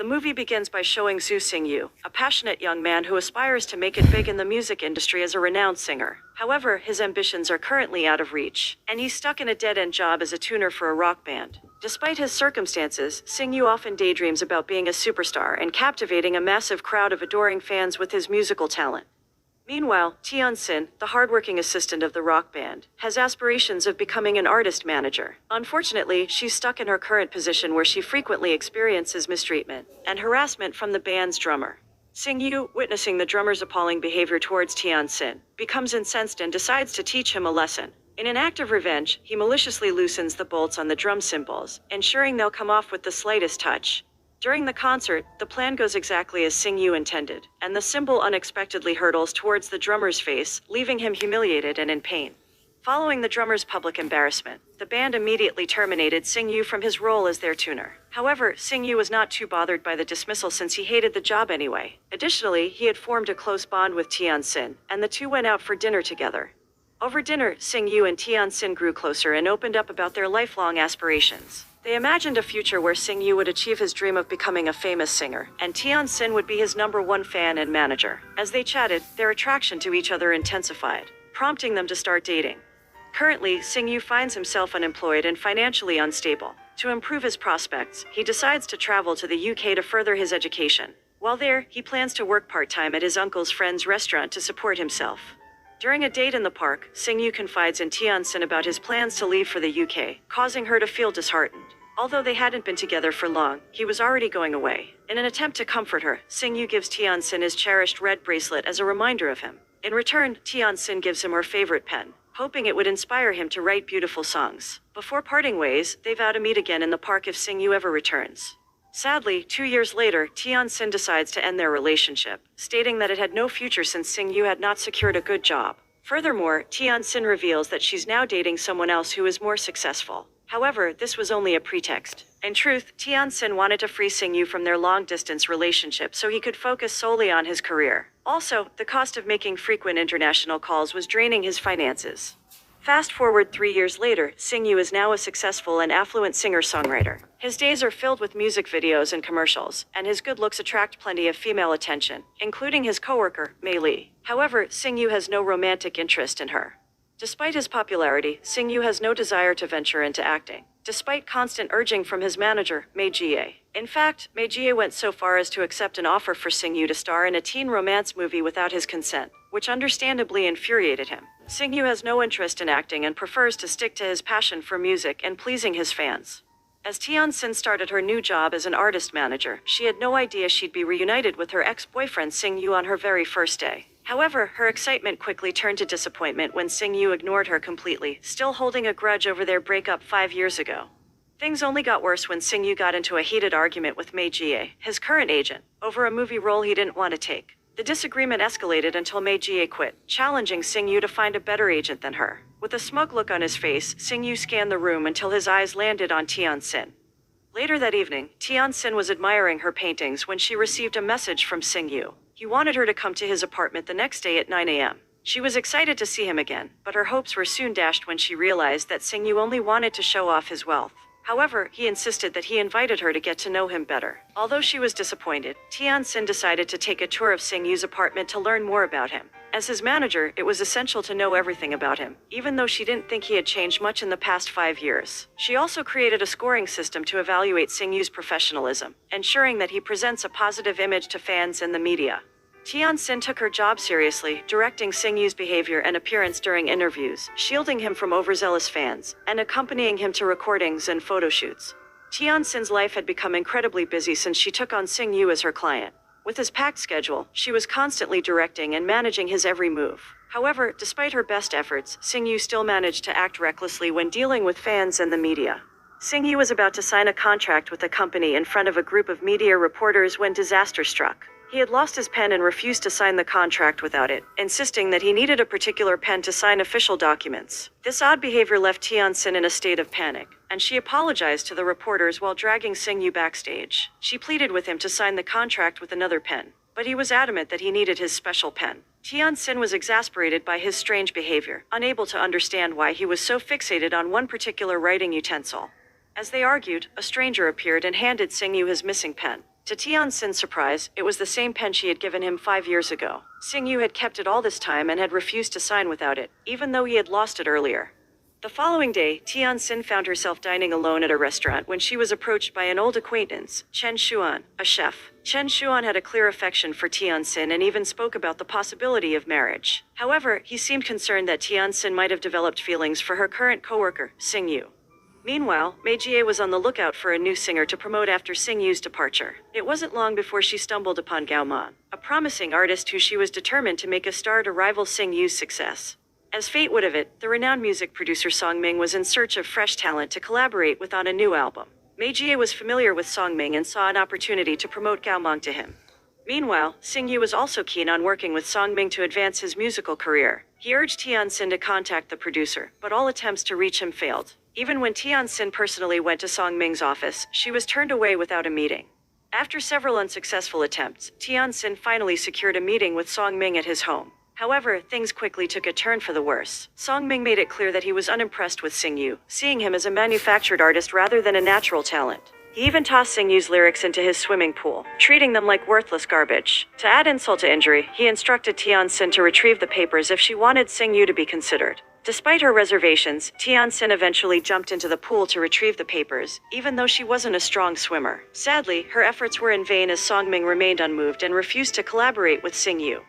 The movie begins by showing Zhu Xingyu, a passionate young man who aspires to make it big in the music industry as a renowned singer. However, his ambitions are currently out of reach, and he's stuck in a dead-end job as a tuner for a rock band. Despite his circumstances, Xingyu often daydreams about being a superstar and captivating a massive crowd of adoring fans with his musical talent. Meanwhile, Tian-sin, the hardworking assistant of the rock band, has aspirations of becoming an artist manager. Unfortunately, she's stuck in her current position where she frequently experiences mistreatment and harassment from the band's drummer. Xingyu, witnessing the drummer's appalling behavior towards Tian-sin, becomes incensed and decides to teach him a lesson. In an act of revenge, he maliciously loosens the bolts on the drum cymbals, ensuring they'll come off with the slightest touch. During the concert, the plan goes exactly as Xingyu intended, and the cymbal unexpectedly hurtles towards the drummer's face, leaving him humiliated and in pain. Following the drummer's public embarrassment, the band immediately terminated Xingyu from his role as their tuner. However, Xingyu was not too bothered by the dismissal since he hated the job anyway. Additionally, he had formed a close bond with Tian-sin, and the two went out for dinner together. Over dinner, Xingyu and Tian-sin grew closer and opened up about their lifelong aspirations. They imagined a future where Xingyu would achieve his dream of becoming a famous singer, and Tian-sin would be his #1 fan and manager. As they chatted, their attraction to each other intensified, prompting them to start dating. Currently, Xingyu finds himself unemployed and financially unstable. To improve his prospects, he decides to travel to the UK to further his education. While there, he plans to work part-time at his uncle's friend's restaurant to support himself. During a date in the park, Xingyu confides in Tian-sin about his plans to leave for the UK, causing her to feel disheartened. Although they hadn't been together for long, he was already going away. In an attempt to comfort her, Xingyu gives Tian-sin his cherished red bracelet as a reminder of him. In return, Tian-sin gives him her favorite pen, hoping it would inspire him to write beautiful songs. Before parting ways, they vow to meet again in the park if Xingyu ever returns. Sadly, 2 years later, Tian-sin decides to end their relationship, stating that it had no future since Xingyu had not secured a good job. Furthermore, Tian-sin reveals that she's now dating someone else who is more successful. However, this was only a pretext. In truth, Tian-sin wanted to free Xingyu from their long-distance relationship so he could focus solely on his career. Also, the cost of making frequent international calls was draining his finances. Fast forward 3 years later, Xingyu is now a successful and affluent singer-songwriter. His days are filled with music videos and commercials, and his good looks attract plenty of female attention, including his coworker, Mei Li. However, Xingyu has no romantic interest in her. Despite his popularity, Xingyu has no desire to venture into acting, despite constant urging from his manager, Mei Jie. In fact, Mei Jie went so far as to accept an offer for Xingyu to star in a teen romance movie without his consent, which understandably infuriated him. Xingyu has no interest in acting and prefers to stick to his passion for music and pleasing his fans. As Tian-sin started her new job as an artist manager, she had no idea she'd be reunited with her ex-boyfriend Xingyu on her very first day. However, her excitement quickly turned to disappointment when Xingyu ignored her completely, still holding a grudge over their breakup 5 years ago. Things only got worse when Xingyu got into a heated argument with Mei Jie, his current agent, over a movie role he didn't want to take. The disagreement escalated until Mei Jie quit, challenging Xingyu to find a better agent than her. With a smug look on his face, Xingyu scanned the room until his eyes landed on Tian-sin. Later that evening, Tian-sin was admiring her paintings when she received a message from Xingyu. He wanted her to come to his apartment the next day at 9 a.m. She was excited to see him again, but her hopes were soon dashed when she realized that Xingyu only wanted to show off his wealth. However, he insisted that he invited her to get to know him better. Although she was disappointed, Tian-sin decided to take a tour of Xingyu's apartment to learn more about him. As his manager, it was essential to know everything about him, even though she didn't think he had changed much in the past 5 years. She also created a scoring system to evaluate Xingyu's professionalism, ensuring that he presents a positive image to fans and the media. Tian-sin took her job seriously, directing Xingyu's behavior and appearance during interviews, shielding him from overzealous fans, and accompanying him to recordings and photo shoots. Tian-sin's life had become incredibly busy since she took on Xingyu as her client. With his packed schedule, she was constantly directing and managing his every move. However, despite her best efforts, Xingyu still managed to act recklessly when dealing with fans and the media. Xingyu was about to sign a contract with a company in front of a group of media reporters when disaster struck. He had lost his pen and refused to sign the contract without it, insisting that he needed a particular pen to sign official documents. This odd behavior left Tian-sin in a state of panic, and she apologized to the reporters while dragging Xingyu backstage. She pleaded with him to sign the contract with another pen, but he was adamant that he needed his special pen. Tian-sin was exasperated by his strange behavior, unable to understand why he was so fixated on one particular writing utensil. As they argued, a stranger appeared and handed Xingyu his missing pen. To Tian Sin's surprise, it was the same pen she had given him 5 years ago. Sing-yu had kept it all this time and had refused to sign without it, even though he had lost it earlier. The following day, Tian Sin found herself dining alone at a restaurant when she was approached by an old acquaintance, Chen Xuan, a chef. Chen Xuan had a clear affection for Tian Sin and even spoke about the possibility of marriage. However, he seemed concerned that Tian Sin might have developed feelings for her current co-worker, Sing-yu. Meanwhile, Meijie was on the lookout for a new singer to promote after Sing-yu's departure. It wasn't long before she stumbled upon Gao Man, a promising artist who she was determined to make a star to rival Sing-yu's success. As fate would have it, the renowned music producer Songming was in search of fresh talent to collaborate with on a new album. Meijie was familiar with Songming and saw an opportunity to promote Gao Man to him. Meanwhile, Sing-yu was also keen on working with Songming to advance his musical career. He urged Tian Sin to contact the producer, but all attempts to reach him failed. Even when Tian Sin personally went to Songming's office, she was turned away without a meeting. After several unsuccessful attempts, Tian Sin finally secured a meeting with Songming at his home. However, things quickly took a turn for the worse. Songming made it clear that he was unimpressed with Sing-yu, seeing him as a manufactured artist rather than a natural talent. He even tossed Sing-yu's lyrics into his swimming pool, treating them like worthless garbage. To add insult to injury, he instructed Tian Sin to retrieve the papers if she wanted Sing-yu to be considered. Despite her reservations, Tian Sin eventually jumped into the pool to retrieve the papers, even though she wasn't a strong swimmer. Sadly, her efforts were in vain as Songming remained unmoved and refused to collaborate with Sing-yu.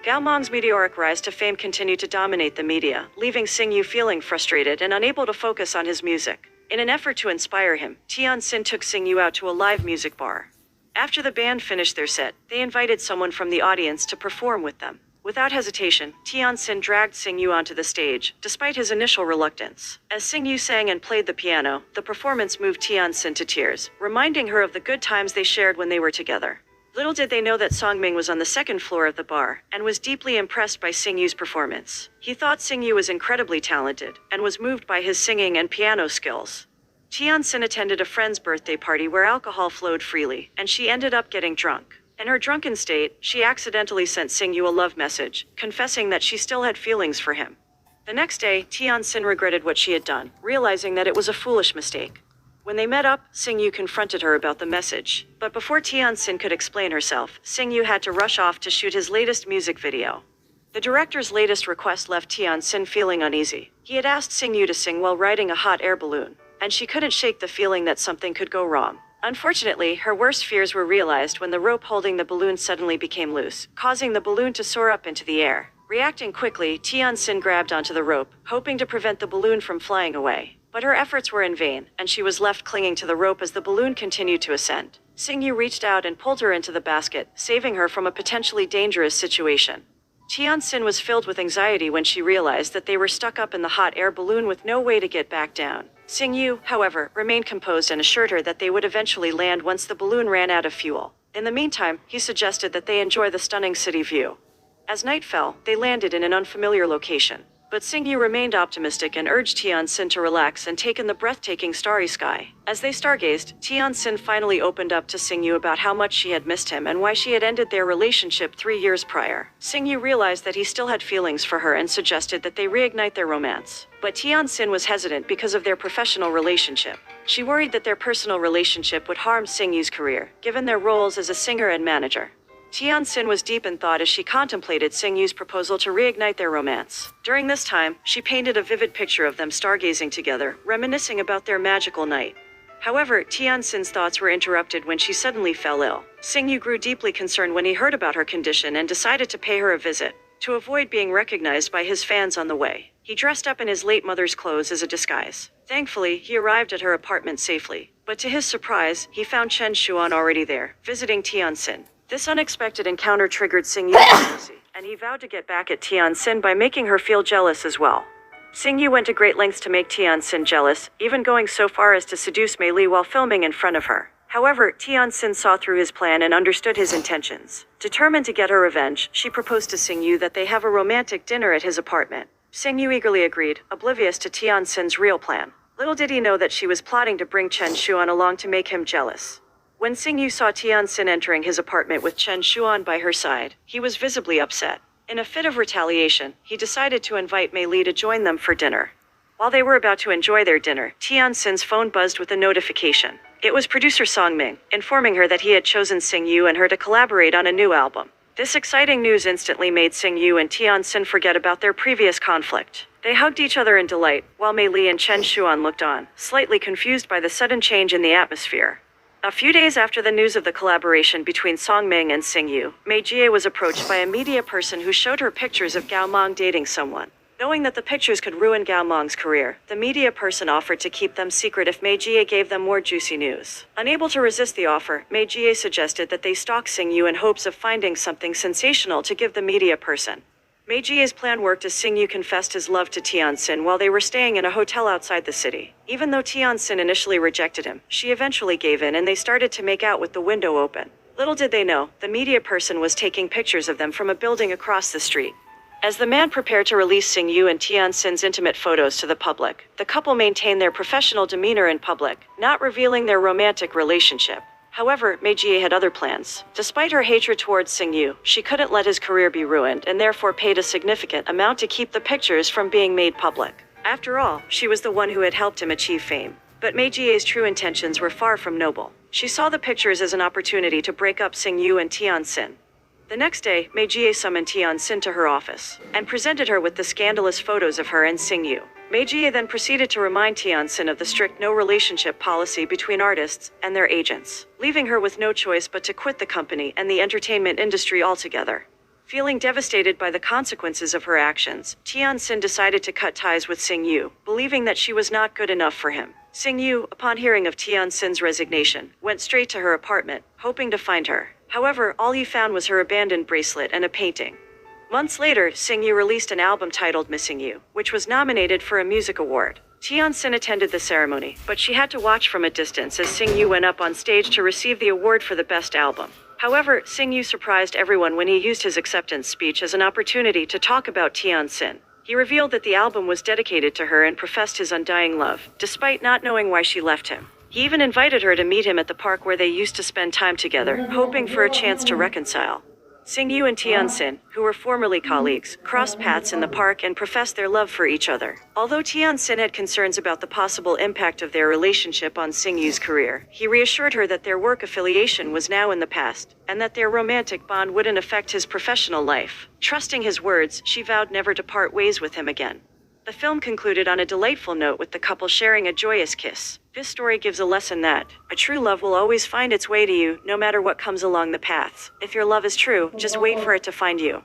Gao Mang's meteoric rise to fame continued to dominate the media, leaving Sing-yu feeling frustrated and unable to focus on his music. In an effort to inspire him, Tian Sin took Sing-yu out to a live music bar. After the band finished their set, they invited someone from the audience to perform with them. Without hesitation, Tian Sin dragged Sing-yu onto the stage, despite his initial reluctance. As Sing-yu sang and played the piano, the performance moved Tian Sin to tears, reminding her of the good times they shared when they were together. Little did they know that Songming was on the second floor of the bar, and was deeply impressed by Sing-yu's performance. He thought Sing-yu was incredibly talented, and was moved by his singing and piano skills. Tian Sin attended a friend's birthday party where alcohol flowed freely, and she ended up getting drunk. In her drunken state, she accidentally sent Sing-yu a love message, confessing that she still had feelings for him. The next day, Tian Sin regretted what she had done, realizing that it was a foolish mistake. When they met up, Sing-yu confronted her about the message. But before Tian Sin could explain herself, Sing-yu had to rush off to shoot his latest music video. The director's latest request left Tian Sin feeling uneasy. He had asked Sing-yu to sing while riding a hot air balloon, and she couldn't shake the feeling that something could go wrong. Unfortunately, her worst fears were realized when the rope holding the balloon suddenly became loose, causing the balloon to soar up into the air. Reacting quickly, Tian Sin grabbed onto the rope, hoping to prevent the balloon from flying away. But her efforts were in vain, and she was left clinging to the rope as the balloon continued to ascend. Sing-yu reached out and pulled her into the basket, saving her from a potentially dangerous situation. Tian Sin was filled with anxiety when she realized that they were stuck up in the hot air balloon with no way to get back down. Sing-yu, however, remained composed and assured her that they would eventually land once the balloon ran out of fuel. In the meantime, he suggested that they enjoy the stunning city view. As night fell, they landed in an unfamiliar location. But Sing-yu remained optimistic and urged Tian Sin to relax and take in the breathtaking starry sky. As they stargazed, Tian Sin finally opened up to Sing-yu about how much she had missed him and why she had ended their relationship 3 years prior. Sing-yu realized that he still had feelings for her and suggested that they reignite their romance. But Tian Sin was hesitant because of their professional relationship. She worried that their personal relationship would harm Sing-yu's career, given their roles as a singer and manager. Tian Sin was deep in thought as she contemplated Sing-yu's proposal to reignite their romance. During this time, she painted a vivid picture of them stargazing together, reminiscing about their magical night. However, Tian Sin's thoughts were interrupted when she suddenly fell ill. Sing-yu grew deeply concerned when he heard about her condition and decided to pay her a visit. To avoid being recognized by his fans on the way, he dressed up in his late mother's clothes as a disguise. Thankfully, he arrived at her apartment safely. But to his surprise, he found Chen Xuan already there, visiting Tian Sin. This unexpected encounter triggered Sing-yu's jealousy, and he vowed to get back at Tian Sin by making her feel jealous as well. Sing-yu went to great lengths to make Tian Sin jealous, even going so far as to seduce Mei Li while filming in front of her. However, Tian Sin saw through his plan and understood his intentions. Determined to get her revenge, she proposed to Sing-yu that they have a romantic dinner at his apartment. Sing-yu eagerly agreed, oblivious to Tian Sin's real plan. Little did he know that she was plotting to bring Chen Xuan along to make him jealous. When Sing-yu saw Tian Sin entering his apartment with Chen Xuan by her side, he was visibly upset. In a fit of retaliation, he decided to invite Mei Li to join them for dinner. While they were about to enjoy their dinner, Tian Sin's phone buzzed with a notification. It was producer Song Ming, informing her that he had chosen Sing Yu and her to collaborate on a new album. This exciting news instantly made Sing Yu and Tian Xin forget about their previous conflict. They hugged each other in delight, while Mei Li and Chen Xuan looked on, slightly confused by the sudden change in the atmosphere. A few days after the news of the collaboration between Song Ming and Sing Yu, Mei Jie was approached by a media person who showed her pictures of Gao Meng dating someone. Knowing that the pictures could ruin Gao Meng's career, the media person offered to keep them secret if Mei Jie gave them more juicy news. Unable to resist the offer, Mei Jie suggested that they stalk Sing Yu in hopes of finding something sensational to give the media person. Mei Jie's plan worked as Sing Yu confessed his love to Tian Xin while they were staying in a hotel outside the city. Even though Tian Xin initially rejected him, she eventually gave in and they started to make out with the window open. Little did they know, the media person was taking pictures of them from a building across the street. As the man prepared to release Sing Yu and Tian Xin's intimate photos to the public, the couple maintained their professional demeanor in public, not revealing their romantic relationship. However, Mei Jie had other plans. Despite her hatred towards Sing Yu, she couldn't let his career be ruined and therefore paid a significant amount to keep the pictures from being made public. After all, she was the one who had helped him achieve fame. But Mei Jie's true intentions were far from noble. She saw the pictures as an opportunity to break up Sing Yu and Tian Xin. The next day, Mei Jie summoned Tian Xin to her office and presented her with the scandalous photos of her and Sing Yu. Mei Jie then proceeded to remind Tian Xin of the strict no-relationship policy between artists and their agents, leaving her with no choice but to quit the company and the entertainment industry altogether. Feeling devastated by the consequences of her actions, Tian Xin decided to cut ties with Sing Yu, believing that she was not good enough for him. Sing Yu, upon hearing of Tian Xin's resignation, went straight to her apartment, hoping to find her. However, all he found was her abandoned bracelet and a painting. Months later, Sing Yu released an album titled Missing You, which was nominated for a music award. Tian Xin attended the ceremony, but she had to watch from a distance as Sing Yu went up on stage to receive the award for the best album. However, Sing Yu surprised everyone when he used his acceptance speech as an opportunity to talk about Tian Xin. He revealed that the album was dedicated to her and professed his undying love, despite not knowing why she left him. He even invited her to meet him at the park where they used to spend time together, hoping for a chance to reconcile. Sing Yu and Tian Xin, who were formerly colleagues, crossed paths in the park and professed their love for each other. Although Tian Xin had concerns about the possible impact of their relationship on Sing Yu's career, he reassured her that their work affiliation was now in the past, and that their romantic bond wouldn't affect his professional life. Trusting his words, she vowed never to part ways with him again. The film concluded on a delightful note with the couple sharing a joyous kiss. This story gives a lesson that a true love will always find its way to you, no matter what comes along the paths. If your love is true, just wait for it to find you.